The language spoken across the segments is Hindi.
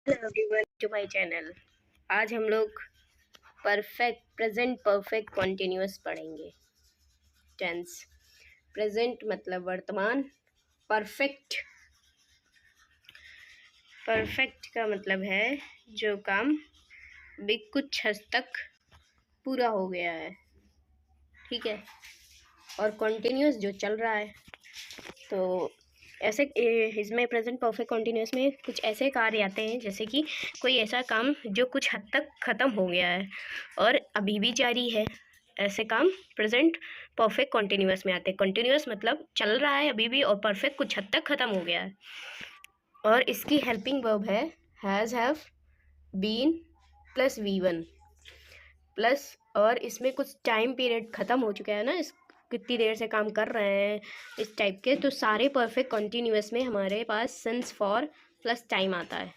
Hello everyone to my channel. आज हम लोग प्रेजेंट परफेक्ट कॉन्टिन्यूअस पढ़ेंगे। टेंस प्रेजेंट मतलब वर्तमान। परफेक्ट परफेक्ट का मतलब है जो काम भी कुछ हद तक पूरा हो गया है, ठीक है। और कॉन्टिन्यूअस जो चल रहा है। तो ऐसे इसमें प्रेजेंट परफेक्ट कॉन्टिन्यूअस में कुछ ऐसे कार्य आते हैं जैसे कि कोई ऐसा काम जो कुछ हद तक ख़त्म हो गया है और अभी भी जारी है। ऐसे काम प्रेजेंट परफेक्ट कॉन्टिन्यूअस में आते हैं। कॉन्टिन्यूअस मतलब चल रहा है अभी भी, और परफेक्ट कुछ हद तक ख़त्म हो गया है। और इसकी हेल्पिंग वर्ब है has, have, been plus V1 plus, और इसमें कुछ टाइम पीरियड ख़त्म हो चुका है ना, इस कितनी देर से काम कर रहे हैं इस टाइप के। तो सारे परफेक्ट कॉन्टिन्यूअस में हमारे पास सिंस फॉर प्लस टाइम आता है।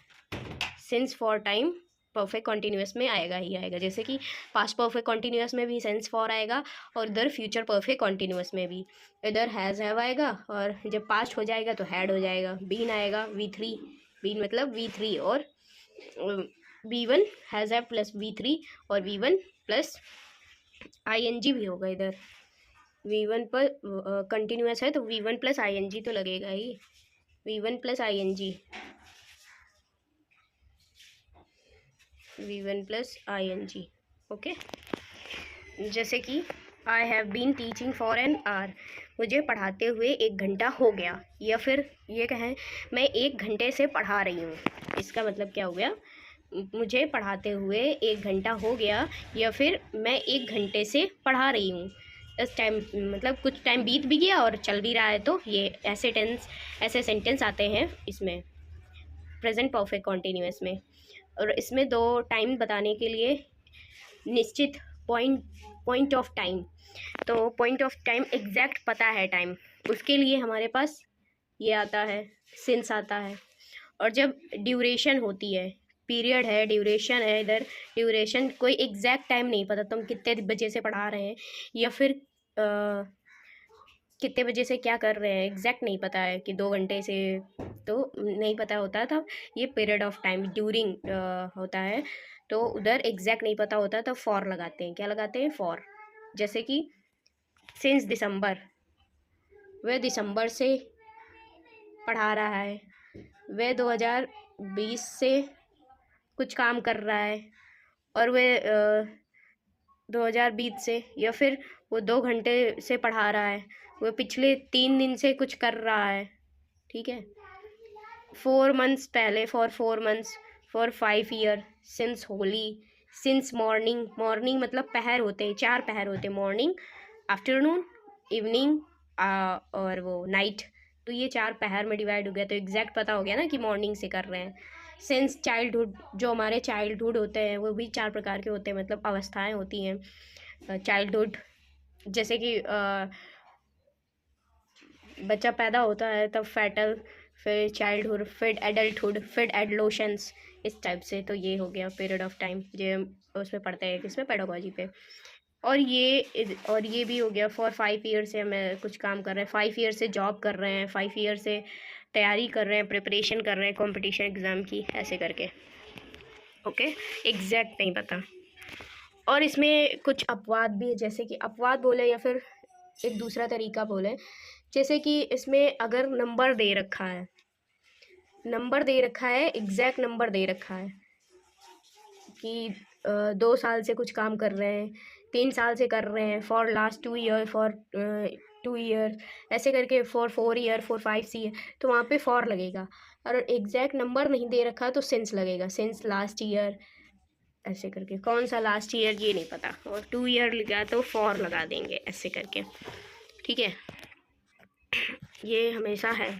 Since for time perfect continuous में आएगा ही आएगा। जैसे कि पास्ट परफेक्ट कॉन्टिन्यूअस में भी सिंस फॉर आएगा, और इधर फ्यूचर परफेक्ट कॉन्टिन्यूअस में भी इधर हैज़, हैव आएगा, और जब पास्ट हो जाएगा तो हैड हो जाएगा। बीन आएगा, V3, बीन मतलब V3, और V1 has, have plus V3 और V1 प्लस ING भी होगा इधर। V1 पर कंटिन्यूअस है तो V1 प्लस ING तो लगेगा ही। V1 plus ING, V1 plus ING, okay. जैसे कि I have been teaching for an hour, मुझे पढ़ाते हुए 1 घंटा हो गया। या फिर ये कहें मैं 1 घंटे से पढ़ा रही हूँ। इसका मतलब क्या हो गया, मुझे पढ़ाते हुए 1 घंटा हो गया, या फिर मैं 1 घंटे से पढ़ा रही हूँ। इस टाइम मतलब कुछ टाइम बीत भी गया और चल भी रहा है। तो ये ऐसे सेंटेंस आते हैं इसमें प्रेजेंट परफेक्ट कॉन्टिन्यूअस में। और इसमें 2 टाइम बताने के लिए निश्चित पॉइंट ऑफ टाइम, तो पॉइंट ऑफ टाइम एग्जैक्ट पता है टाइम, उसके लिए हमारे पास ये आता है, सिंस आता है। और जब ड्यूरेशन होती है, पीरियड है, ड्यूरेशन है, इधर ड्यूरेशन कोई एग्जैक्ट टाइम नहीं पता तुम कितने बजे से पढ़ा रहे हैं, या फिर कितने बजे से क्या कर रहे हैं, एग्जैक्ट नहीं पता है कि 2 घंटे से, तो नहीं पता होता था। ये पीरियड ऑफ टाइम ड्यूरिंग होता है, तो उधर एग्जैक्ट नहीं पता होता तो फॉर लगाते हैं। क्या लगाते हैं, फॉर। जैसे कि सिंस दिसंबर, वह दिसंबर से पढ़ा रहा है। वह 2020 से कुछ काम कर रहा है, और वह 2020 से, या फिर वो 2 घंटे से पढ़ा रहा है, वो पिछले 3 दिन से कुछ कर रहा है, ठीक है। 4 मंथ्स पहले, for 4 months, for 5 year, since Holi, since morning. Morning मतलब पहर होते हैं, 4 पहर होते हैं, मॉर्निंग, आफ्टरनून, इवनिंग और वो नाइट। तो ये 4 पहर में डिवाइड हो गया, तो एग्जैक्ट पता हो गया ना कि मॉर्निंग से कर रहे हैं। सिंस चाइल्डहुड, जो हमारे चाइल्डहुड होते हैं वो भी 4 प्रकार के होते हैं, मतलब अवस्थाएं होती हैं चाइल्डहुड। जैसे कि बच्चा पैदा होता है तब फेटल, फिर चाइल्डहुड, फिर एडल्टहुड, फिर एडलोशंस, इस टाइप से। तो ये हो गया पीरियड ऑफ टाइम, जो उसमें पढ़ते हैं किसमें, पेडागोजी पे। और ये भी हो गया फॉर 5 ईयर से हमें कुछ काम कर रहे हैं, 5 ईयर से जॉब कर रहे हैं, 5 ईयर से तैयारी कर रहे हैं, प्रिपरेशन कर रहे हैं कंपटीशन एग्ज़ाम की, ऐसे करके, ओके। एग्जैक्ट नहीं पता। और इसमें कुछ अपवाद भी है, जैसे कि अपवाद बोले या फिर एक दूसरा तरीका बोले, जैसे कि इसमें अगर नंबर दे रखा है, एग्जैक्ट नंबर दे रखा है कि 2 साल से कुछ काम कर रहे हैं, 3 साल से कर रहे हैं, for last 2 year, for 2 year, ऐसे करके फॉर 4 ईयर, फॉर 5 ईयर, तो वहाँ पे फॉर लगेगा। और एग्जैक्ट नंबर नहीं दे रखा तो सिंस लगेगा, सिंस लास्ट ईयर, ऐसे करके। कौन सा लास्ट ईयर ये नहीं पता, और 2 ईयर लगा तो फॉर लगा देंगे, ऐसे करके, ठीक है। ये हमेशा है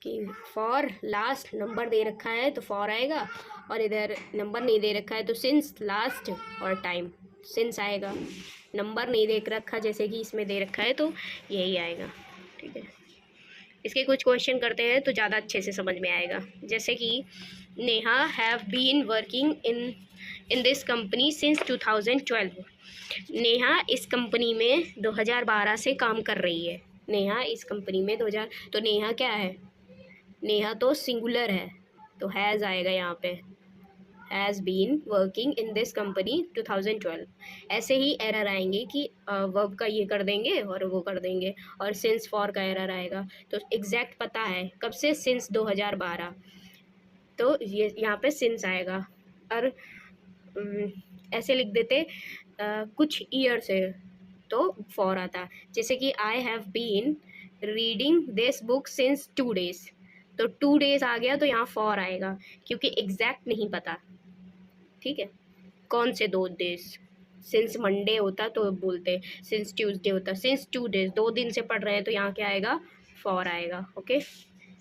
कि फॉर लास्ट नंबर दे रखा है तो फॉर आएगा, और इधर नंबर नहीं दे रखा है तो सिंस लास्ट और टाइम, सिंस आएगा। नंबर नहीं दे रखा जैसे कि इसमें दे रखा है तो यही आएगा, ठीक है। इसके कुछ क्वेश्चन करते हैं तो ज़्यादा अच्छे से समझ में आएगा। जैसे कि Neha have been working in this company since 2012। Neha इस कंपनी में 2012 से काम कर रही है। नेहा इस कंपनी में 2000, तो नेहा क्या है, नेहा तो सिंगुलर है, तो हैज़ आएगा यहाँ पे। Has been working in this company 2012। ऐसे ही एरर आएंगे कि वर्ब का ये कर देंगे और वो कर देंगे, और सिंस फॉर का एरर आएगा। तो एग्जैक्ट पता है कब से, सिंस 2012, तो ये यहाँ पे सिंस आएगा। और ऐसे लिख देते कुछ ईयर से, तो फॉर आता। जैसे कि I have been reading this book since 2 days, तो 2 days आ गया तो यहाँ फॉर आएगा, क्योंकि एग्जैक्ट नहीं पता। ठीक है, कौन से 2 days, सिंस मंडे होता तो बोलते, सिंस ट्यूसडे होता, सिंस 2 days 2 दिन से पढ़ रहे हैं तो यहाँ क्या आएगा, फॉर आएगा। ओके,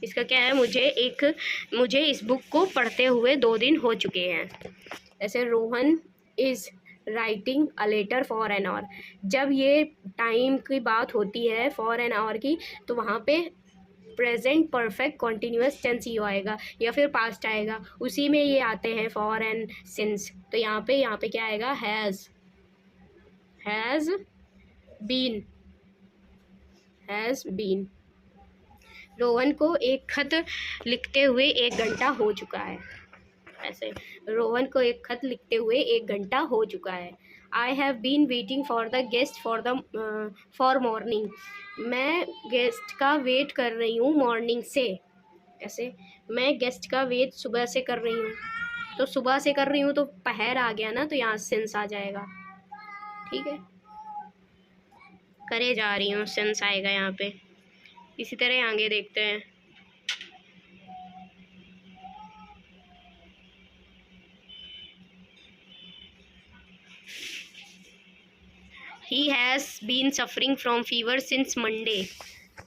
इसका क्या है, मुझे इस बुक को पढ़ते हुए 2 दिन हो चुके हैं। ऐसे Rohan is writing a letter for an hour, जब ये टाइम की बात होती है फॉर एन आवर की, तो वहाँ पे प्रेजेंट परफेक्ट कॉन्टीन्यूअस टेंस ही आएगा या फिर पास्ट आएगा, उसी में ये आते हैं फॉर एंड सिंस। तो यहाँ पे क्या आएगा, हैज़ बीन, रोहन को एक खत लिखते हुए 1 घंटा हो चुका है। ऐसे रोहन को एक खत लिखते हुए 1 घंटा हो चुका है। I have been waiting for the guest for morning, मैं गेस्ट का वेट कर रही हूँ मॉर्निंग से। ऐसे मैं गेस्ट का वेट सुबह से कर रही हूँ, तो सुबह से कर रही हूँ तो पहर आ गया ना, तो यहाँ सेंस आ जाएगा। ठीक है, करे जा रही हूँ, सेंस आएगा यहाँ पे। इसी तरह आगे देखते हैं। He has been suffering from fever since Monday,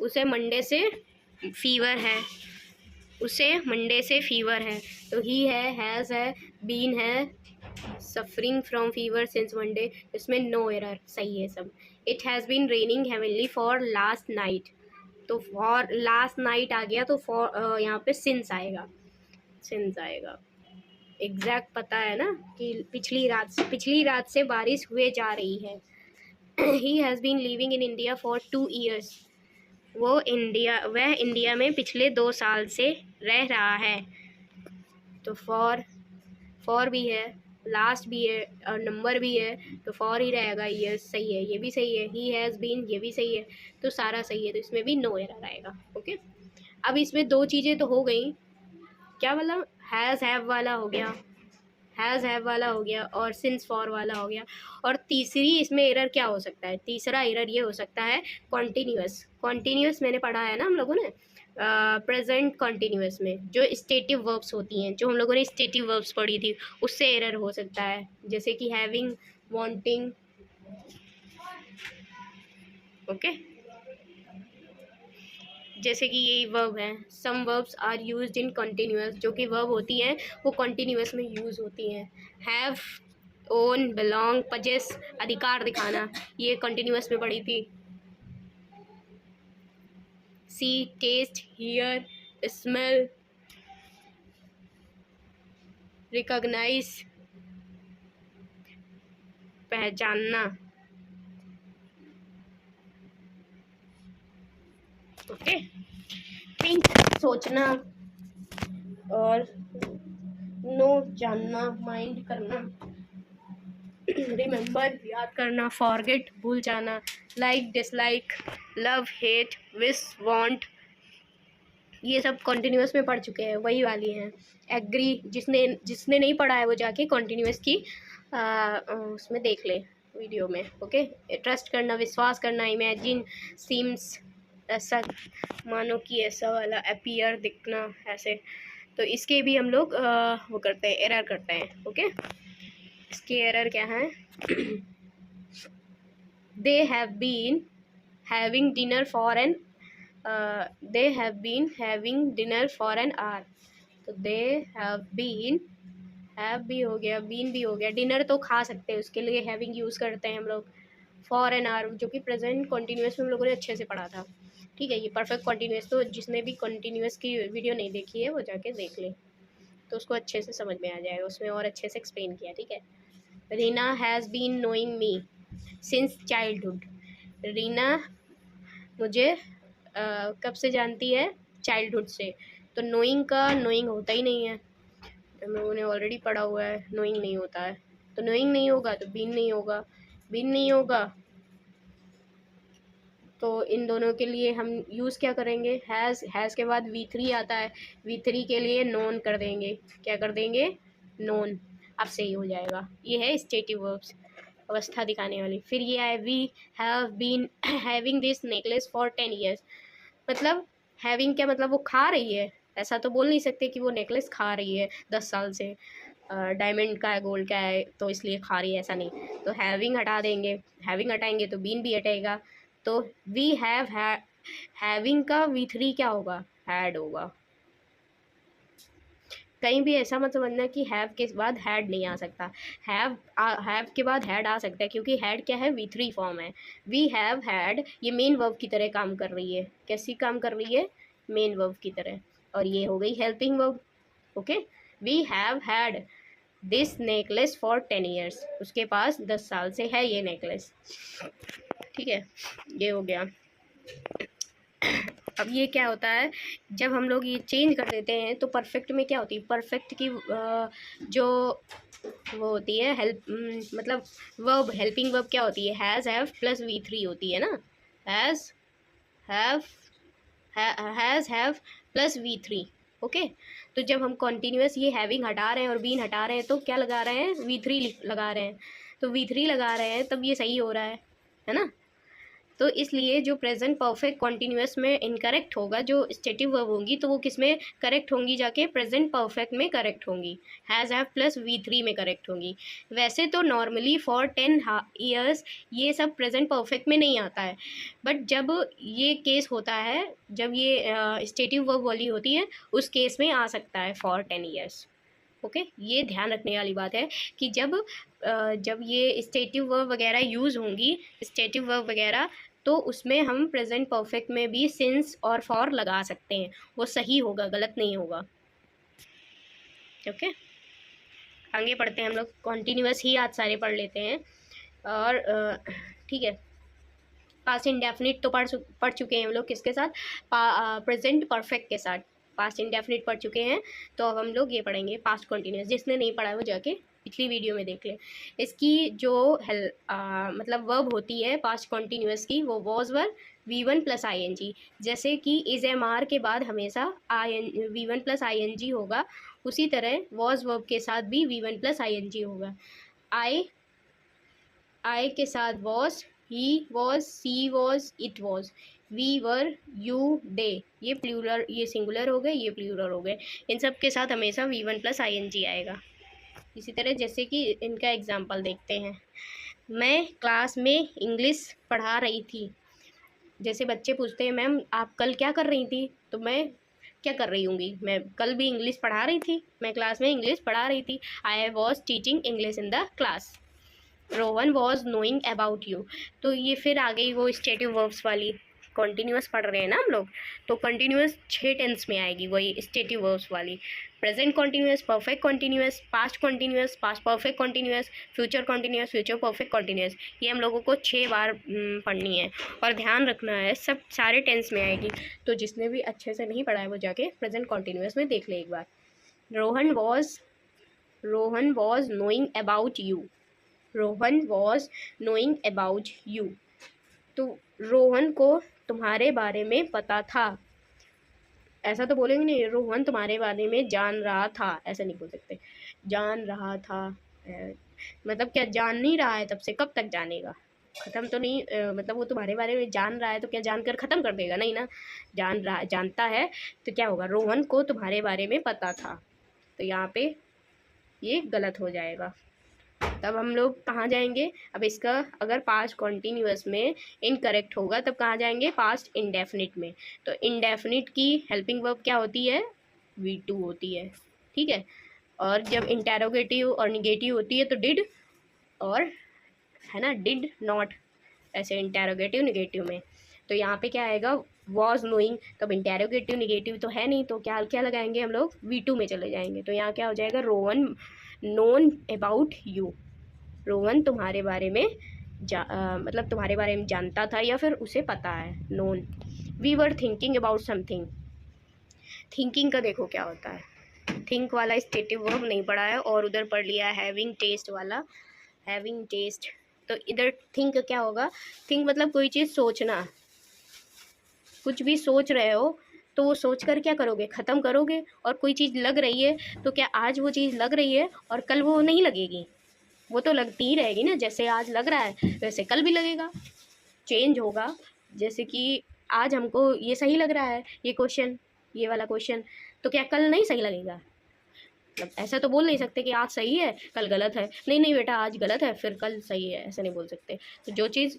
उसे मंडे से फीवर है, तो ही है, हैज़ है, बीन है, suffering from fever since Monday, इसमें नो एरर, सही है सब। It has been raining heavenly for last night, तो फॉर लास्ट नाइट आ गया, तो फॉर यहाँ पे सिंस आएगा, एग्जैक्ट पता है ना कि पिछली रात से बारिश हुए जा रही है। He has been living in India for 2 years, वह इंडिया में पिछले 2 साल से रह रहा है। तो फॉर भी है, लास्ट भी है और नंबर भी है, तो फॉर ही रहेगा। ये सही है, ये भी सही है, ही हैज़ बीन, ये भी सही है, तो सारा सही है, तो इसमें भी नो एरर आएगा। ओके, अब इसमें 2 चीज़ें तो हो गई, क्या मतलब, हैज़ हैव वाला हो गया और सिंस फॉर वाला हो गया। और तीसरी इसमें एरर क्या हो सकता है, तीसरा एरर ये हो सकता है कॉन्टीन्यूअस मैंने पढ़ा है ना हम लोगों ने, प्रेजेंट कॉन्टीन्यूअस में जो स्टेटिव वर्ब्स होती हैं, जो हम लोगों ने स्टेटिव वर्ब्स पढ़ी थी, उससे एरर हो सकता है, जैसे कि हैविंग, वांटिंग। ओके, जैसे कि यही वर्ब है, some verbs are used in continuous, जो कि वर्ब होती हैं वो कॉन्टीन्यूअस में यूज़ होती हैं। हैव, ओन, बिलोंग, पजेस, अधिकार दिखाना, ये कॉन्टीन्यूअस में पढ़ी थी। सी, टेस्ट, हियर, स्मेल, रिकॉग्नाइज, पहचानना। ओके, थिंक, सोचना, और नो, जानना, माइंड करना, रिमेंबर, याद करना, फॉरगेट, भूल जाना, like, dislike, love, hate, wish, want, ये सब कॉन्टीन्यूअस में पढ़ चुके हैं, वही वाली हैं। एग्री, जिसने नहीं पढ़ा है वो जाके कॉन्टीन्यूअस की उसमें देख ले वीडियो में। ओके, ट्रस्ट करना, विश्वास करना, इमेजिन, सीम्स, ऐसा मानो कि, ऐसा वाला, अपीयर, दिखना, ऐसे। तो इसके भी हम लोग वो करते हैं, एरर करते हैं। ओके, इसके एरर क्या है, they have been having dinner for an they have been having dinner for an hour, तो दे हैव बीन, हैव भी हो गया, बीन भी हो गया, डिनर तो खा सकते हैं, उसके लिए हैविंग यूज़ करते हैं हम लोग। फॉर एन आवर, जो कि प्रेजेंट कॉन्टीन्यूअस में हम लोगों ने अच्छे से पढ़ा था। ठीक है, ये परफेक्ट कॉन्टीन्यूअस, तो जिसने भी कॉन्टीन्यूअस की वीडियो नहीं देखी है वो जाके देख ले, तो उसको अच्छे से समझ में आ जाएगा, उसमें और अच्छे से एक्सप्लेन किया। ठीक है, Reena has been knowing me since childhood, Reena मुझे कब से जानती है, चाइल्डहुड से, तो नोइंग का नोइंग होता ही नहीं है, हम लोगों ने ऑलरेडी पढ़ा हुआ है, नोइंग नहीं होता है, तो नोइंग नहीं होगा तो बीन नहीं होगा, बीन नहीं होगा तो इन दोनों के लिए हम यूज़ क्या करेंगे, हैज़ के बाद V3 आता है, V3 के लिए नोन कर देंगे, क्या कर देंगे, नोन। अब सही हो जाएगा। ये है स्टेटिव वर्ब्स, अवस्था दिखाने वाली। फिर ये है we have been having this necklace for 10 years. मतलब हैविंग क्या मतलब वो खा रही है, ऐसा तो बोल नहीं सकते कि वो नेकलेस खा रही है 10 साल से, डायमंड का है, गोल्ड का है, तो इसलिए खा रही है, ऐसा नहीं। तो हैविंग हटा देंगे, हैविंग हटाएंगे तो बीन भी हटेगा, तो वी हैव हैविंग का V3 क्या होगा, हैड होगा। कहीं भी ऐसा मत समझना कि हैव के बाद हैड नहीं आ सकता, हैव के बाद हैड आ सकता है, क्योंकि हैड क्या है, V3 फॉर्म है। वी हैव हैड ये मेन वर्ब की तरह काम कर रही है। कैसी काम कर रही है, मेन वर्ब की तरह। और ये हो गई helping verb. Okay, we have had this necklace for 10 years, उसके पास 10 साल से है ये नेकलेस। ठीक है, ये हो गया। अब ये क्या होता है, जब हम लोग ये चेंज कर देते हैं तो परफेक्ट में क्या होती है, परफेक्ट की जो वो होती है हेल्प, मतलब वर्ब, हेल्पिंग वर्ब क्या होती है, हैज़ हैव प्लस V3 होती है ना, has have plus V3। Okay, तो जब हम कॉन्टीन्यूस ये हैविंग हटा रहे हैं और बीन हटा रहे हैं तो क्या लगा रहे हैं, V3 लगा रहे हैं। तो V3 लगा रहे हैं तब ये सही हो रहा है ना। तो इसलिए जो प्रेजेंट परफेक्ट कॉन्टीन्यूअस में इनकरेक्ट होगा, जो स्टेटिव वर्ब होंगी तो वो किस में करेक्ट होंगी, जाके प्रेजेंट परफेक्ट में करेक्ट होंगी, हैज़ हैव प्लस V3 में करेक्ट होंगी। वैसे तो नॉर्मली फॉर 10 ईयर्स ये सब प्रेजेंट परफेक्ट में नहीं आता है, बट जब ये केस होता है, जब ये स्टेटिव वर्ब वाली होती है, उस केस में आ सकता है फॉर 10 ईयर्स। ओके, ये ध्यान रखने वाली बात है कि जब ये स्टेटिव वर्ब वगैरह यूज़ होंगी, स्टेटिव वर्ब वगैरह, तो उसमें हम प्रेजेंट परफेक्ट में भी सिंस और फॉर लगा सकते हैं, वो सही होगा, गलत नहीं होगा। ओके, आगे पढ़ते हैं हम लोग, कॉन्टीन्यूअस ही आज सारे पढ़ लेते हैं। और ठीक है, पास्ट इंडेफिनिट तो पढ़ चुके हैं हम लोग, किसके साथ, प्रेजेंट परफेक्ट के साथ पास्ट इंडेफिनिट पढ़ चुके हैं। तो अब हम लोग ये पढ़ेंगे पास्ट कॉन्टीन्यूअस। जिसने नहीं पढ़ा है वो जाके पिछली वीडियो में देख ले। इसकी जो मतलब वर्ब होती है पास्ट कॉन्टीन्यूअस की, वो was verb V1 plus ING। जैसे कि इज एम आर के बाद हमेशा V1 प्लस ING होगा, उसी तरह वॉज वर्ब के साथ भी V1 प्लस ING होगा। आई के साथ was, he was, she was, it was, we were, you, they, ये प्लूरल, ये सिंगुलर हो गए, ये प्लूरल हो गए। इन सब के साथ हमेशा V1 प्लस ING आएगा। इसी तरह जैसे कि इनका एग्जाम्पल देखते हैं, मैं क्लास में इंग्लिश पढ़ा रही थी। जैसे बच्चे पूछते हैं मैम आप कल क्या कर रही थी, तो मैं क्या कर रही होंगी, मैं कल भी इंग्लिश पढ़ा रही थी, मैं क्लास में इंग्लिश पढ़ा रही थी। I was teaching English in the class. Rohan was knowing about you. तो ये फिर आ गई वो स्टेटिव वर्ब्स वाली, कॉन्टीन्यूअस पढ़ रहे हैं ना हम लोग, तो कॉन्टीन्यूअस 6 टेंस में आएगी वही स्टेटिव वर्ब्स वाली। Present continuous, perfect continuous, past continuous, past perfect continuous, future continuous, future perfect continuous. ये हम लोगों को 6 बार पढ़नी है और ध्यान रखना है, सब सारे टेंस में आएगी। तो जिसने भी अच्छे से नहीं पढ़ा है वो जाके प्रेजेंट कॉन्टीन्यूअस में देख ले एक बार। Rohan was knowing about you. Rohan was knowing about you. तो रोहन को तुम्हारे बारे में पता था, ऐसा तो बोलेंगे नहीं, रोहन तुम्हारे बारे में जान रहा था, ऐसा नहीं बोल सकते, जान रहा था। मतलब क्या जान नहीं रहा है तब से, कब तक जानेगा, ख़त्म तो नहीं, मतलब वो तुम्हारे बारे में जान रहा है तो क्या जानकर ख़त्म कर देगा, नहीं ना, जानता है तो क्या होगा, रोहन को तुम्हारे बारे में पता था। तो यहाँ पे ये गलत हो जाएगा। तब हम लोग कहाँ जाएंगे, अब इसका अगर पास्ट कॉन्टीन्यूअस में इनकरेक्ट होगा तब कहाँ जाएंगे, पास्ट इंडेफिनिट में। तो इंडेफिनिट की हेल्पिंग वर्ब क्या होती है, V2 होती है। ठीक है, और जब इंटेरोगेटिव और निगेटिव होती है तो डिड, और है ना, डिड नॉट, ऐसे इंटेरोगेटिव निगेटिव में। तो यहाँ पे क्या आएगा, वॉज नोइंग, तब इंटेरोगेटिव निगेटिव तो है नहीं, तो क्या लगाएंगे हम लोग, V2 में चले जाएंगे। तो यहाँ क्या हो जाएगा, Rohan known about you. Rohan तुम्हारे बारे में मतलब तुम्हारे बारे में जानता था या फिर उसे पता है, known. We were thinking about something. Thinking का देखो क्या होता है, थिंक वाला स्टेटिव वर्ब नहीं पढ़ा है और उधर पढ़ लिया है हैविंग टेस्ट वाला, हैविंग टेस्ट। तो इधर थिंक क्या होगा, थिंक मतलब कोई चीज़ सोचना, कुछ भी सोच रहे हो तो वो सोच कर क्या करोगे, ख़त्म करोगे। और कोई चीज़ लग रही है तो क्या आज वो चीज़ लग रही है और कल वो नहीं लगेगी, वो तो लगती ही रहेगी ना। जैसे आज लग रहा है वैसे कल भी लगेगा, चेंज होगा। जैसे कि आज हमको ये सही लग रहा है, ये क्वेश्चन, ये वाला क्वेश्चन, तो क्या कल नहीं सही लगेगा। मतलब ऐसा तो बोल नहीं सकते कि आज सही है कल गलत है, नहीं नहीं बेटा आज गलत है फिर कल सही है, ऐसा नहीं बोल सकते। तो जो चीज़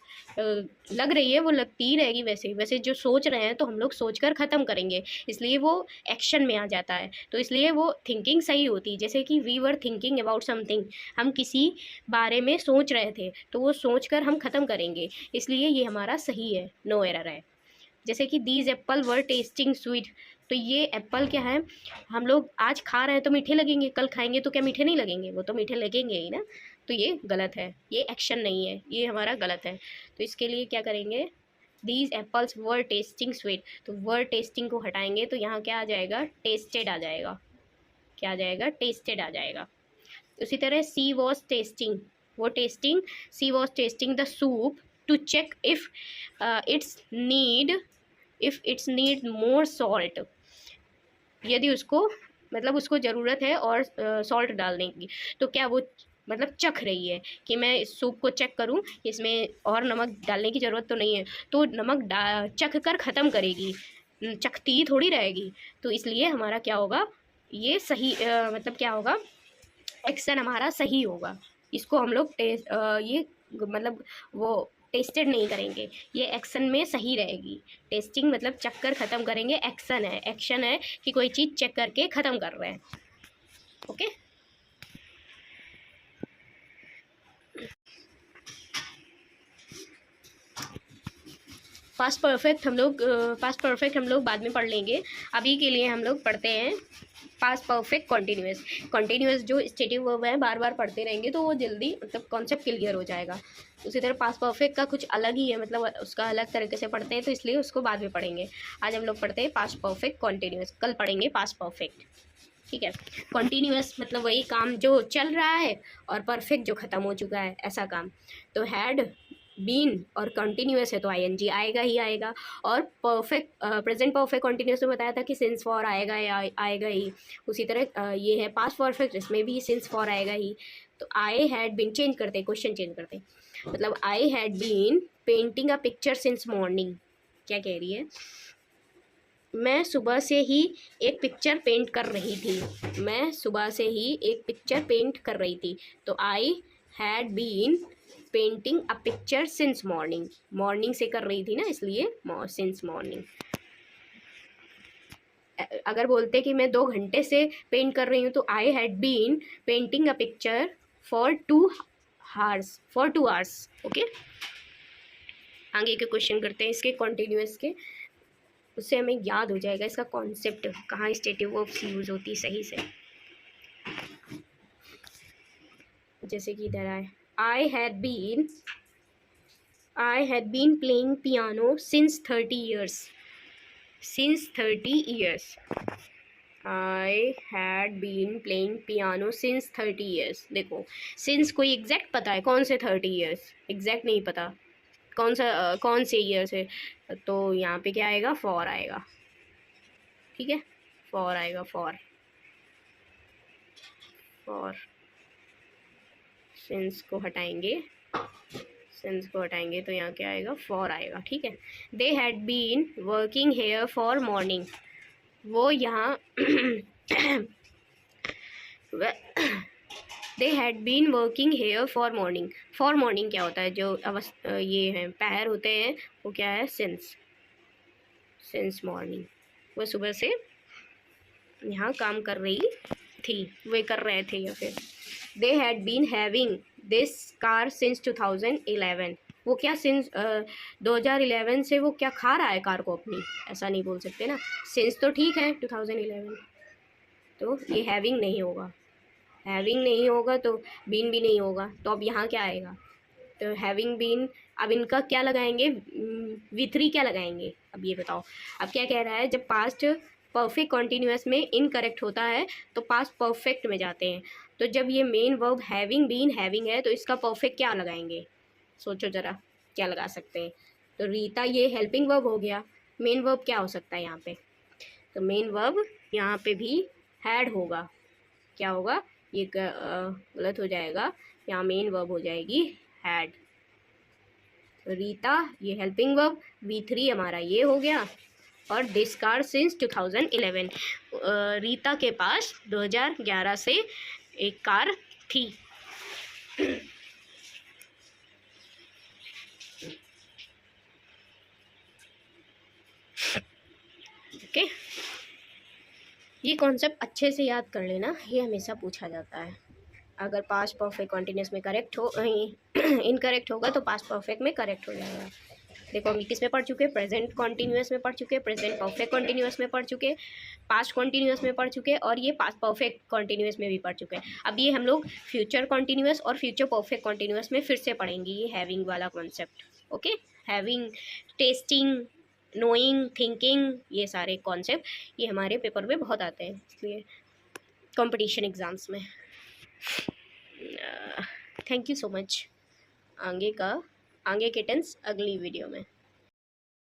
लग रही है वो लगती ही रहेगी वैसे ही। वैसे जो सोच रहे हैं तो हम लोग सोच कर ख़त्म करेंगे, इसलिए वो एक्शन में आ जाता है, तो इसलिए वो थिंकिंग सही होती है। जैसे कि we were thinking about something, हम किसी बारे में सोच रहे थे तो वो सोच कर हम ख़त्म करेंगे, इसलिए ये हमारा सही है, नो एरर है। जैसे कि these Apple were testing sweet, तो ये एप्पल क्या है, हम लोग आज खा रहे हैं तो मीठे लगेंगे, कल खाएंगे तो क्या मीठे नहीं लगेंगे, वो तो मीठे लगेंगे ही ना। तो ये गलत है, ये एक्शन नहीं है, ये हमारा गलत है। तो इसके लिए क्या करेंगे, these apples were testing sweet, तो वर टेस्टिंग को हटाएंगे तो यहाँ क्या आ जाएगा, टेस्टेड आ जाएगा। क्या आ जाएगा, टेस्टेड आ जाएगा। उसी तरह सी वॉज टेस्टिंग, वो tasting, she was tasting the soup to check if it's need more salt, यदि उसको मतलब उसको ज़रूरत है और सॉल्ट डालने की, तो क्या वो मतलब चख रही है कि मैं इस सूप को चेक करूं, इसमें और नमक डालने की ज़रूरत तो नहीं है, तो नमक चख कर ख़त्म करेगी, चखती ही थोड़ी रहेगी। तो इसलिए हमारा क्या होगा, ये सही मतलब क्या होगा, एक्शन हमारा सही होगा। इसको हम लोग ये मतलब वो टेस्टेड नहीं करेंगे, ये एक्शन में सही रहेगी। टेस्टिंग मतलब चेक कर ख़त्म करेंगे, एक्शन है, एक्शन है कि कोई चीज़ चेक करके ख़त्म कर रहे हैं। ओके, पास्ट परफेक्ट हम लोग बाद में पढ़ लेंगे। अभी के लिए हम लोग पढ़ते हैं पास्ट परफेक्ट कॉन्टीन्यूअस। कॉन्टीन्यूअस जो स्टेटिव वर्ब है बार बार पढ़ते रहेंगे तो वो जल्दी मतलब कॉन्सेप्ट क्लियर हो जाएगा। उसी तरह पास्ट परफेक्ट का कुछ अलग ही है, मतलब उसका अलग तरीके से पढ़ते हैं, तो इसलिए उसको बाद में पढ़ेंगे। आज हम लोग पढ़ते हैं पास्ट परफेक्ट कॉन्टीन्यूअस, कल पढ़ेंगे पास्ट परफेक्ट। ठीक है, कॉन्टीन्यूअस मतलब वही काम जो चल रहा है, और परफेक्ट जो ख़त्म हो चुका है, ऐसा काम। तो हैड बीन और कंटिन्यूअस है तो आईएनजी आएगा ही आएगा। और परफेक्ट प्रेजेंट परफेक्ट कंटिन्यूअस में बताया था कि सिंस फॉर आएगा या आएगा ही। उसी तरह ये है पास्ट परफेक्ट, इसमें भी सिंस फॉर आएगा ही। तो आई हैड बीन, चेंज करते, क्वेश्चन चेंज करते, मतलब I had been painting a picture since morning. क्या कह रही है, मैं सुबह से ही एक पिक्चर पेंट कर रही थी, मैं सुबह से ही एक पिक्चर पेंट कर रही थी। तो I had been painting a picture since morning, morning से कर रही थी ना, इसलिए सिंस मॉर्निंग। अगर बोलते कि मैं 2 घंटे से पेंट कर रही हूँ तो I had been painting a picture for 2 hours. Okay, आगे के क्वेश्चन करते हैं इसके कॉन्टिन्यूअस के, उससे हमें याद हो जाएगा इसका कॉन्सेप्ट, कहाँ स्टेटिव वर्ब्स यूज होती सही से। जैसे कि इधर आए, I had been playing piano since 30 years, since 30 years। I had been playing piano since 30 years। देखो सिंस कोई एग्जैक्ट पता है कौन से 30 years, एग्जैक्ट नहीं पता कौन से ईयर से, तो यहाँ पे क्या आएगा, फॉर आएगा। ठीक है, फॉर आएगा, फॉर सिंस को हटाएंगे, तो यहाँ क्या आएगा, फॉर आएगा। ठीक है, they had been working here for morning, वो यहाँ they had been working here for morning. For morning क्या होता है, जो ये है पैर होते हैं, वो क्या है, सिंस मॉर्निंग, वो सुबह से यहाँ काम कर रही थी, वे कर रहे थे, या फिर they had been having this car since 2011, वो क्या सिंस 2011 से वो क्या खा रहा है कार को अपनी, ऐसा नहीं बोल सकते ना, सिंस तो ठीक है 2011, तो ये हैविंग नहीं होगा, तो बीन भी नहीं होगा, तो अब यहाँ क्या आएगा, तो हैविंग बीन। अब इनका क्या लगाएंगे, V3 क्या लगाएंगे, अब ये बताओ। अब क्या कह रहा है, जब पास्ट परफेक्ट कॉन्टीन्यूअस में इनकरेक्ट होता है तो पास्ट परफेक्ट में जाते हैं। तो जब ये main verb having been having है तो इसका परफेक्ट क्या लगाएंगे, सोचो ज़रा क्या लगा सकते हैं। तो रीता ये हेल्पिंग वर्ब हो गया, मेन वर्ब क्या हो सकता है यहाँ पे, तो मेन वर्ब यहाँ पे भी हैड होगा, क्या होगा, ये गलत हो जाएगा, यहाँ मेन वर्ब हो जाएगी हैड। तो रीता ये हेल्पिंग वर्ब, V3 हमारा ये हो गया। और दिस कार सिंस 2011, रीता के पास 2011 से एक कार थी। ओके, ये कॉन्सेप्ट अच्छे से याद कर लेना, ये हमेशा पूछा जाता है। अगर पास्ट परफेक्ट कॉन्टिन्यूस में करेक्ट हो इनकरेक्ट होगा तो पास्ट परफेक्ट में करेक्ट हो जाएगा। देखो हम किस में पढ़ चुके हैं, प्रेजेंट कॉन्टिन्यूस में पढ़ चुके हैं, प्रेजेंट परफेक्ट कॉन्टिन्यूस में पढ़ चुके हैं, पास्ट कॉन्टिन्यूस में पढ़ चुके हैं, और ये पास्ट परफेक्ट कॉन्टिन्यूस में भी पढ़ चुके हैं। अब ये हम लोग फ्यूचर कॉन्टिन्यूस और फ्यूचर परफेक्ट कॉन्टिन्यूस में फिर से पढ़ेंगे ये हैविंग वाला concept. Okay, having, testing, knowing, thinking, ये सारे कॉन्सेप्ट ये हमारे पेपर में बहुत आते हैं, इसलिए कंपटीशन एग्ज़ाम्स में। Thank you so much. आगे के टेंस अगली वीडियो में।